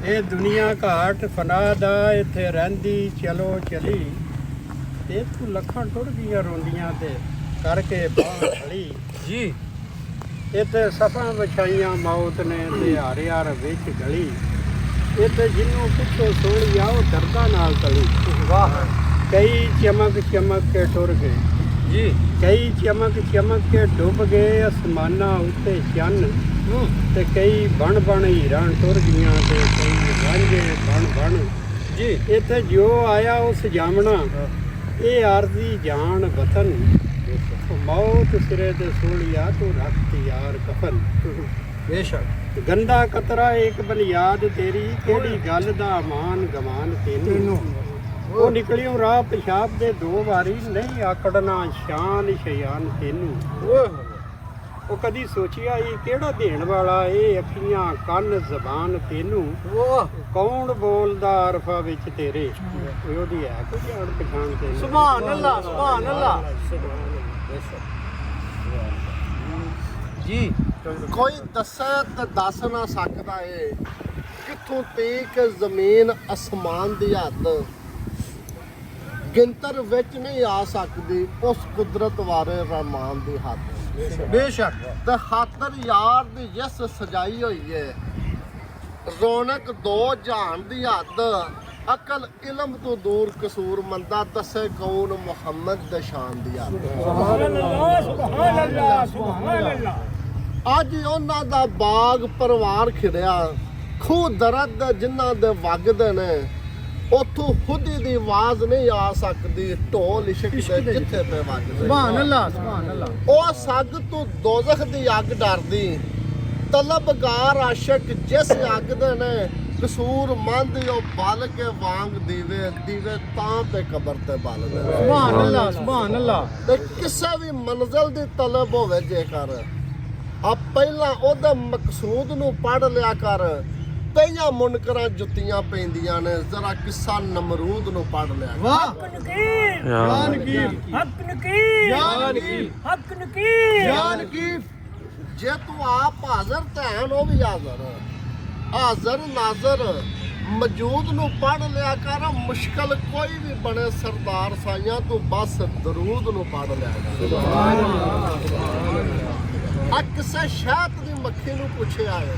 ਇਹ ਦੁਨੀਆ ਘਾਟ ਫਨਾ ਦਾ ਇੱਥੇ ਰਹਿੰਦੀ ਚਲੋ ਚਲੀ ਤੇ ਤੂੰ ਲੱਖਾਂ ਟੁੱਟ ਗਈਆਂ ਰੋਂਦੀਆਂ ਤੇ ਕਰਕੇ ਬਾਹ ਖੜੀ ਜੀ। ਇੱਥੇ ਸਫਾਂ ਵਿਛਾਈਆਂ ਮੌਤ ਨੇ ਤੇ ਹਰ ਯਾਰ ਵਿੱਚ ਗਲੀ ਇੱਥੇ ਜਿਹਨੂੰ ਪਿੱਛੋਂ ਸੋਹਣੀ ਆ ਉਹ ਦਰਦਾਂ ਨਾਲ ਤਲੀ। ਵਾਹ ਕਈ ਚਮਕ ਚਮਕ ਕੇ ਟੁਰ ਗਏ ਜੀ। ਕਈ ਚਮਕ ਚਮਕ ਕੇ ਡੁੱਬ ਗਏ ਅਸਮਾਨਾਂ ਉੱਤੇ ਚੰਨ ਤੇ ਕਈ ਬਣ ਬਣ ਹੀਰਾਂ ਟੁਰ ਗਈਆਂ ਤੇ ਕਈ ਵਾਂਝੇ ਬਣ ਬਣ ਜੀ। ਇੱਥੇ ਜੋ ਆਇਆ ਉਸ ਜਾਮਣਾ ਇਹ ਆਰਜ਼ੀ ਜਾਨ ਵਤਨ ਮੌਤ ਸਿਰੇ ਤੇ ਸੋਹਣਿਆ ਤੂੰ ਰੱਖ ਯਾਰ ਕਫਨ। ਬੇਸ਼ੱਕ ਗੰਦਾ ਕਤਰਾ ਇੱਕ ਬਨਿਆਦ ਤੇਰੀ ਕਿਹੜੀ ਗੱਲ ਦਾ ਅਮਾਨ ਗਮਾਨ ਤੈਨੂੰ ਉਹ ਨਿਕਲਿਓ ਰਾਹ ਪਿਸ਼ਾਬ ਦੇ 2 ਵਾਰੀ ਨਹੀਂ ਆਕੜਨਾ ਸ਼ਾਨ ਸ਼ਿਆਨ ਤੈਨੂੰ। ਉਹ ਕਦੀ ਸੋਚਿਆ ਇਹ ਕਿਹੜਾ ਦੇਣ ਵਾਲਾ ਇਹ ਅੱਖੀਆਂ ਕੰਨ ਜ਼ਬਾਨ ਤੈਨੂੰ ਕੌਣ ਬੋਲਦਾ ਅਰਫਾ ਵਿੱਚ ਤੇਰੇ ਉਹਦੀ ਹੈ ਕੋਈ ਜਾਣ ਪਛਾਣ ਤੈਨੂੰ। ਸੁਭਾਨ ਅੱਲਾਹ ਸੁਭਾਨ ਅੱਲਾਹ ਜੀ। ਕੋਈ ਦੱਸੇ ਤੇ ਦੱਸ ਨਾ ਸਕਦਾ ਏ ਕਿੱਥੋਂ ਤੀਕ ਜ਼ਮੀਨ ਅਸਮਾਨ ਦੀ ਹੱਦ ਗਿਣਤਰ ਵਿੱਚ ਨਹੀਂ ਆ ਸਕਦੀ ਉਸ ਕੁਦਰਤ ਵਾਲੇ ਰਹਿਮਾਨ ਦੀ ਹੱਦ। ਬੇਸ਼ੱਕ ਤੇ ਖਾਤਰ ਯਾਰ ਦੀ ਜਿਸ ਸਜਾਈ ਹੋਈ ਏ ਰੌਣਕ 2 ਜਹਾਨ ਦੀ ਹੱਦ ਅਕਲ ਇਲਮ ਤੋਂ ਦੂਰ ਕਸੂਰ ਮੰਦਾ ਦੱਸੇ ਕੌਣ ਮੁਹੰਮਦ ਦੇ ਸ਼ਾਨ ਦੀ ਹੱਦ। ਸੁਭਾਨ ਅੱਲਾਹ ਸੁਭਾਨ ਅੱਲਾਹ ਸੁਭਾਨ ਅੱਲਾਹ। ਅੱਜ ਉਹਨਾਂ ਦਾ ਬਾਗ ਪਰਿਵਾਰ ਖਿੜਿਆ ਖੂਹ ਦਰਦ ਜਿਨ੍ਹਾਂ ਦੇ ਵਗਦੇ ਨੇ ਉੱਥੋਂ ਖੁਦੀ ਦੀ ਆਵਾਜ਼ ਨਹੀਂ ਆ ਸਕਦੀ ਢੋਲ ਇਸ਼ਕ ਦੇ ਜਿੱਥੇ ਤੇ ਵੱਜਦੇ। ਸੁਭਾਨ ਅੱਲਾਹ ਸੁਭਾਨ ਅੱਲਾਹ। ਉਹ ਸੱਗ ਤੋਂ ਦੋਜ਼ਖ ਦੀ ਅੱਗ ਡਰਦੀ ਤਲਬਗਾਰ ਆਸ਼ਕ ਜਿਸ ਅੱਗ ਦੇ ਨੇ ਕਸੂਰ ਮੰਦ ਉਹ ਬਲ ਕੇ ਵਾਂਗ ਦੀਵੇ ਦੀਵੇ ਤਾਂ ਤੇ ਕਬਰ ਤੇ ਬਲਦੇ। ਸੁਭਾਨ ਅੱਲਾਹ ਸੁਭਾਨ ਅੱਲਾਹ। ਤੇ ਕਿਸੇ ਵੀ ਮੰਜ਼ਿਲ ਦੀ ਤਲਬ ਹੋਵੇ ਜੇਕਰ ਆ ਪਹਿਲਾਂ ਉਹਦੇ ਮਕਸੂਦ ਨੂੰ ਪੜ੍ਹ ਲਿਆ ਕਰ। ਕਈਆਂ ਮੁਨਕਰਾਂ ਜੁੱਤੀਆਂ ਪੈਂਦੀਆਂ ਨੇ ਜ਼ਰਾ ਕਿੱਸਾ ਨਮਰੂਦ ਨੂੰ ਪੜ੍ਹ ਲਿਆ। ਵਾਹ ਜਾਨ ਕੀ ਹੱਕ ਨਕੀਰ ਹੱਕ ਨਕੀਰ ਜਾਨ ਕੀ। ਜੇ ਤੂੰ ਆਪ ਹਾਜ਼ਰ ਤੈਨ ਉਹ ਵੀ ਹਾਜ਼ਰ ਨਾਜ਼ਰ ਮੌਜੂਦ ਨੂੰ ਪੜ੍ਹ ਲਿਆ ਕਰ। ਮੁਸ਼ਕਲ ਕੋਈ ਵੀ ਬਣੇ ਸਰਦਾਰ ਸਾਈਆਂ ਤੂੰ ਬਸ ਦਰੂਦ ਨੂੰ ਪੜ੍ਹ ਲਿਆ ਕਰ। ਆ ਕਿਸੇ ਸ਼ਾਹਤ ਦੀ ਮੱਖੀ ਨੂੰ ਪੁੱਛਿਆ ਹੈ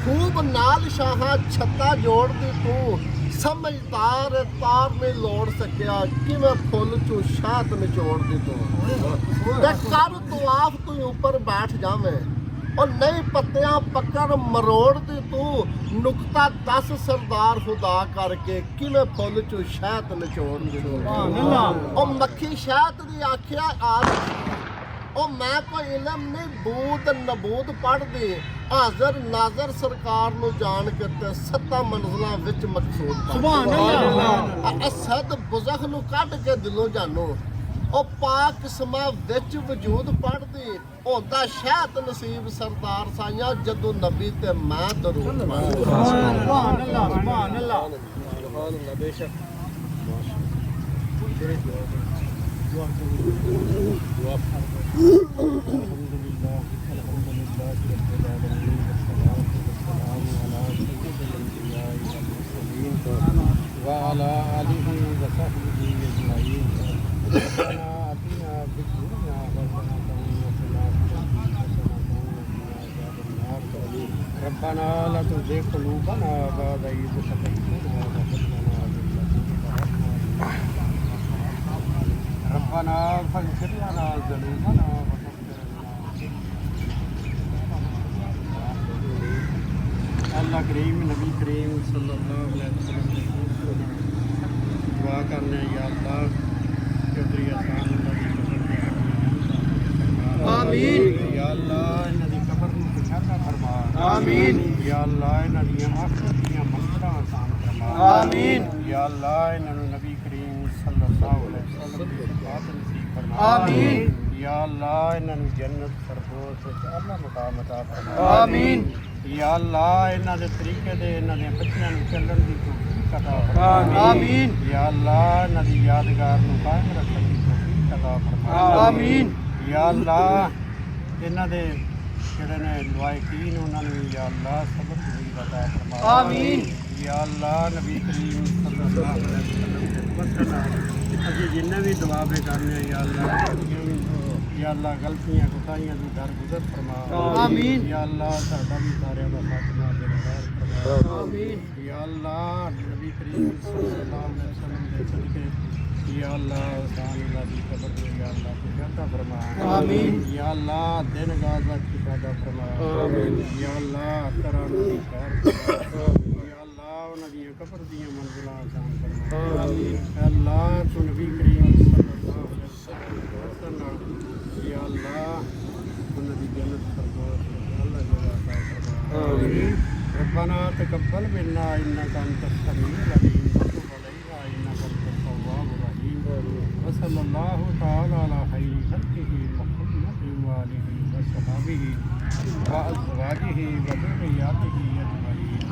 ਖੂਬ ਨਾਲ ਸ਼ਾਹਾਂ ਛੱਤਾ ਜੋੜਦੀ ਤੂੰ ਸਮਝਦਾਰ ਤਾਰ ਨਹੀਂ ਲੋੜ ਸਕਿਆ ਕਿਵੇਂ ਫੁੱਲ ਚੋਂ ਸ਼ਾਹਤ ਨਿਚੋੜਦੀ ਤੂੰ। ਤੇ ਕਰ ਤੂੰ ਆਪ ਤੂੰ ਉੱਪਰ ਬੈਠ ਜਾਵੇਂ ਉਹ ਨਹੀਂ ਪੱਤਿਆਂ ਪੱਕੜ ਮਰੋੜਦੀ ਤੂੰ ਨੁਕਤਾ ਦੱਸ ਸਰਦਾਰ ਖੁਦਾ ਕਰਕੇ ਕਿਵੇਂ ਫੁੱਲ ਚੋਂ ਸ਼ਾਹਤ ਨਿਚੋੜਦੀ ਤੂੰ। ਉਹ ਮੱਖੀ ਸ਼ਾਹਤ ਦੀ ਆਖਿਆ ਆ ਉਹ ਮੈਂ ਕੋਈ ਇਲਮ ਨਹੀਂ ਬੂਦ ਨਬੂਦ ਪੜ੍ਹਦੀ ਹਾਜ਼ਰ ਨਾਜ਼ਰ ਸਰਕਾਰ ਨੂੰ ਜਾਣ ਕੇ ਤੇ 7 ਮੰਜ਼ਲਾਂ ਵਿੱਚ ਮਕਸੂਦ ਸੁਭਾਨ ਅੱਲਾਹ। ਅਸਦ ਬੁਜ਼ਖ ਨੂੰ ਕੱਢ ਕੇ ਦਿਲੋਂ ਜਾਨੋ ਉਹ ਪਾਕ ਸਮਾ ਵਿੱਚ ਵਜੂਦ ਪੜ੍ਹਦੀ ਹੁੰਦਾ ਸ਼ਾਹਤ ਨਸੀਬ ਸਰਦਾਰ ਸਾਈਆਂ ਜਦੋਂ ਨਬੀ ਤੇ ਮੈਂ ਦਰੂਦ ਪੜ੍ਹਦੀ। ਸੁਭਾਨ ਅੱਲਾਹ ਸੁਭਾਨ ਅੱਲਾਹ। ਬੇਸ਼ੱਕ وعلى آله وصحبه أجمعين. ربنا آتنا في الدنيا حسنة وفي الآخرة حسنة وقنا عذاب النار. ربنا لا تزغ قلوبنا بعد إذ هديتنا وهب لنا من لدنك رحمة. ربنا فاغفر لنا ذنوبنا وكفر عنا अल्लाह करीम नबी करीम सल्लल्लाहु अलैहि वसल्लम की दुआ करने या अल्लाह चौधरी आसान आमीन या अल्लाह इन्हां दी कब्र नूं खुशहाल फरमा। आमीन या अल्लाह इन्हां दी आखिरत दी मंज़िलां आसान फरमा। आमीन या अल्लाह इन्हां नूं नबी करीम सल्लल्लाहु अलैहि वसल्लम दी शफाअत नसीब फरमा। आमीन या अल्लाह इन्हां नूं जन्नत फिरदौस विच आला मकाम अता फरमा। आमीन या अल्लाह इन्हां दे तरीके दे इन्हां दे बच्चियां नूं चलण दी तौफीक अता फरमा। आमीन या अल्लाह इन्हां दी यादगार नूं कायम रखण दी तौफीक अता फरमा। आमीन या अल्लाह इन्हां दे ਜਿਹੜੇ ਨੇ ਲਵਾਇਕੀਨ ਉਹਨਾਂ ਨੂੰ या अल्लाह सबर दी अता फरमा। आमीन या अल्लाह नबी करीम सल्लल्लाहु अलैहि वसल्लम ਅਸੀਂ ਜਿੰਨੇ ਵੀ ਦੁਆਵੇ ਕਰਨੇ या अल्लाह गलतियां कोताहियां ਦੀ ਦਰਗੁਜ਼ਰ ਫਰਮਾ आमीन। या अल्लाह ਸਾਡਾ ਵੀ ਸਾਰਿਆਂ ਦਾ ਖਾਤਮਾ ਦਿਲਦਾਰ ਫਰਮਾ आमीन। या अल्लाह नबी करीम सल्लल्लाहु अलैहि वसल्लम ਦੇ सदके या अल्लाह शान नबी कब्र में या अल्लाह कुशादा फरमा आमीन। या अल्लाह दिन गाज़ा कुशादा फरमा आमीन। या अल्लाह तरह नबी खैर फरमा या अल्लाह उन्हां दी कब्र दी मंजिलां आसान फरमा आमीन। अल्लाह तू नबी करीम सल्लल्लाहु अलैहि वसल्लम या अल्लाह उन्हां दी जन्नत फरमाओ अल्लाह जला फरमा आमीन। रब्बना तकब्बल मिन्ना इन्नका अंतस समीउल अलीम व तुब अलैना इन्नका अंतत तव्वाबुर रहीम व सल्लल्लाहु तआला अला खैरि खल्क़िही मुहम्मदिन व आलिहि व सहाबिही व अज़वाजिही व ज़ुर्रिय्यातिही अजमईन।